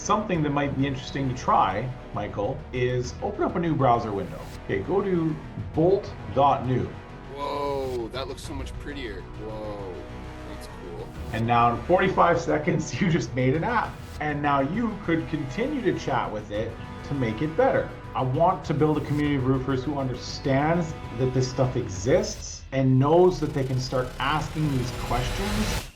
Something that might be interesting to try, Michael, is open up a new browser window. Okay, go to bolt.new. Whoa, that looks so much prettier. Whoa, that's cool. And now in 45 seconds, you just made an app. And now you could continue to chat with it to make it better. I want to build a community of roofers who understands that this stuff exists and knows that they can start asking these questions.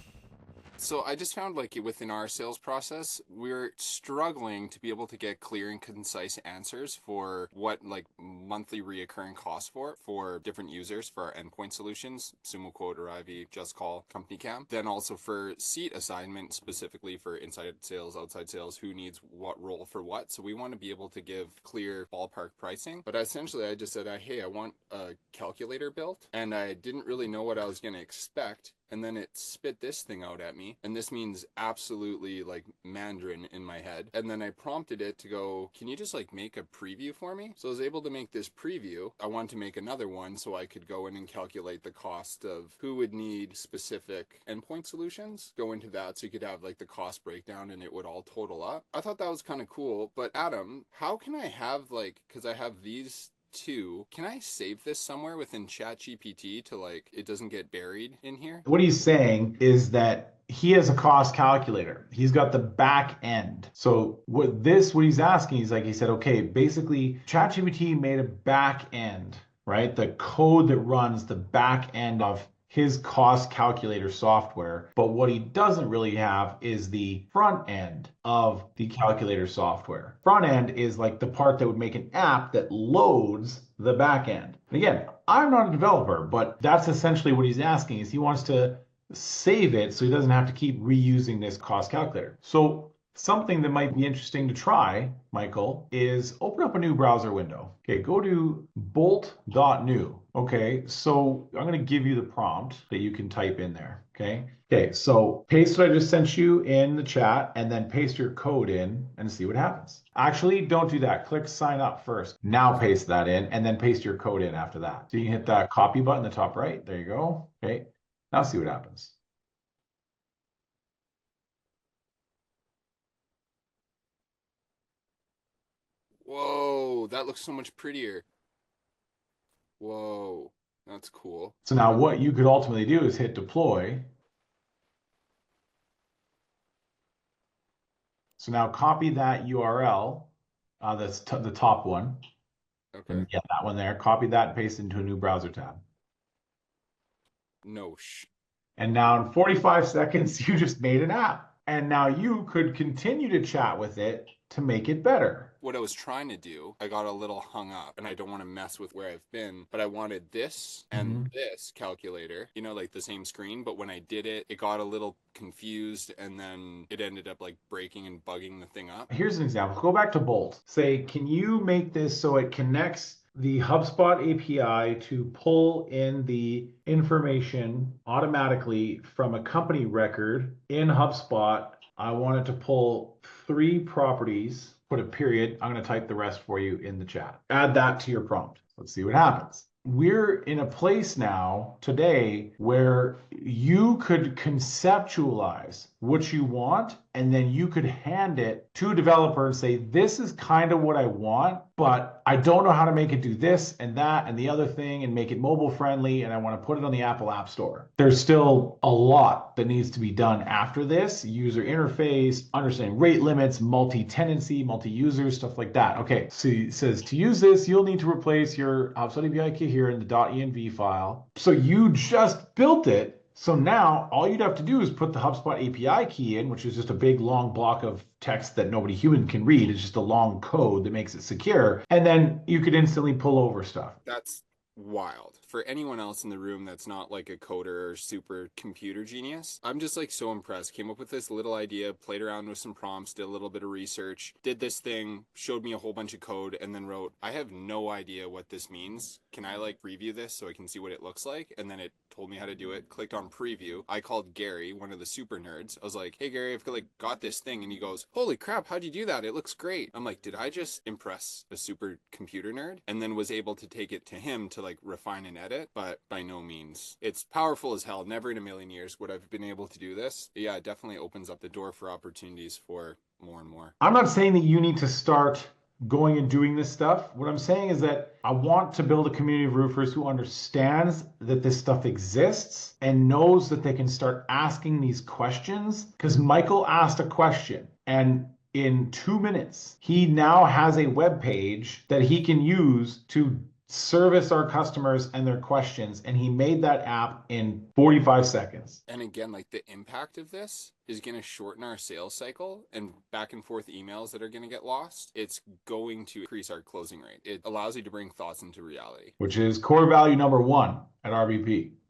So I just found like within our sales process, we're struggling to be able to get clear and concise answers for what like monthly reoccurring costs for different users for our endpoint solutions, Sumo Quote or Ivy, Just Call, Company Cam. Then also for seat assignment specifically for inside sales, outside sales, who needs what role for what. So we want to be able to give clear ballpark pricing. But essentially I just said, hey, I want a calculator built, and I didn't really know what I was going to expect. And then it spit this thing out at me, and this means absolutely like Mandarin in my head. And then I prompted it to go, can you just like make a preview for me? So I was able to make this preview. I wanted to make another one so I could go in and calculate the cost of who would need specific endpoint solutions, go into that so you could have like the cost breakdown and it would all total up. I thought that was kind of cool. But Adam, how can I have like, because I have these two, can I save this somewhere within ChatGPT to like it doesn't get buried in here? What he's saying is that he has a cost calculator. He's got the back end. So what he's asking, he said, okay, basically ChatGPT made a back end, right? The code that runs the back end of his cost calculator software. But what he doesn't really have is the front end of the calculator software. Front end is like the part that would make an app that loads the back end. And again, I'm not a developer, but that's essentially what he's asking is he wants to save it so he doesn't have to keep reusing this cost calculator. So something that might be interesting to try, Michael, is open up a new browser window. Okay, go to bolt.new. Okay, so I'm going to give you the prompt that you can type in there. Okay, so paste what I just sent you in the chat and then paste your code in and see what happens. Actually, don't do that. Click sign up first. Now paste that in and then paste your code in after that. So you can hit that copy button in the top right. There you go. Okay, now see what happens. Whoa, that looks so much prettier. Whoa, that's cool. So now what you could ultimately do is hit deploy. So now copy that URL, that's the top one, Okay. and get that one there. Copy that and paste it into a new browser tab. No And now in 45 seconds, you just made an app. And now you could continue to chat with it to make it better. What I was trying to do, I got a little hung up, and I don't want to mess with where I've been, but I wanted this and this calculator, like the same screen, but when I did it, it got a little confused, and then it ended up like breaking and bugging the thing up. Here's an example. Go back to Bolt. Say, can you make this so it connects the HubSpot API to pull in the information automatically from a company record in HubSpot? I want it to pull 3 properties, put a period. I'm going to type the rest for you in the chat. Add that to your prompt. Let's see what happens. We're in a place now today where you could conceptualize what you want and then you could hand it to a developer and say, this is kind of what I want, but I don't know how to make it do this and that and the other thing and make it mobile friendly, and I want to put it on the Apple App Store. There's still a lot that needs to be done after this: user interface, understanding rate limits, multi-tenancy, multi-user, stuff like that. Okay, so it says to use this, you'll need to replace your HubSpot API key here in the .env file. So you just built it. So now all you'd have to do is put the HubSpot API key in, which is just a big long block of text that nobody human can read. It's just a long code that makes it secure. And then you could instantly pull over stuff. That's wild. For anyone else in the room that's not like a coder or super computer genius, I'm just like so impressed. Came up with this little idea, played around with some prompts, did a little bit of research, did this thing, showed me a whole bunch of code, and then wrote, I have no idea what this means. Can I like preview this so I can see what it looks like? And then it told me how to do it. Clicked on preview. I called Gary, one of the super nerds. I was like, hey Gary, I've got this thing. And he goes, holy crap, how'd you do that? It looks great. I'm like, did I just impress a super computer nerd? And then was able to take it to him to like refine and edit, but by no means. It's powerful as hell. Never in a million years would I've been able to do this. Yeah, it definitely opens up the door for opportunities for more and more. I'm not saying that you need to start going and doing this stuff. What I'm saying is that I want to build a community of roofers who understands that this stuff exists and knows that they can start asking these questions. Because Michael asked a question, and in 2 minutes, he now has a web page that he can use to service our customers and their questions. And he made that app in 45 seconds. And again, like the impact of this is going to shorten our sales cycle and back and forth emails that are going to get lost. It's going to increase our closing rate. It allows you to bring thoughts into reality, Which is core value number one at RBP.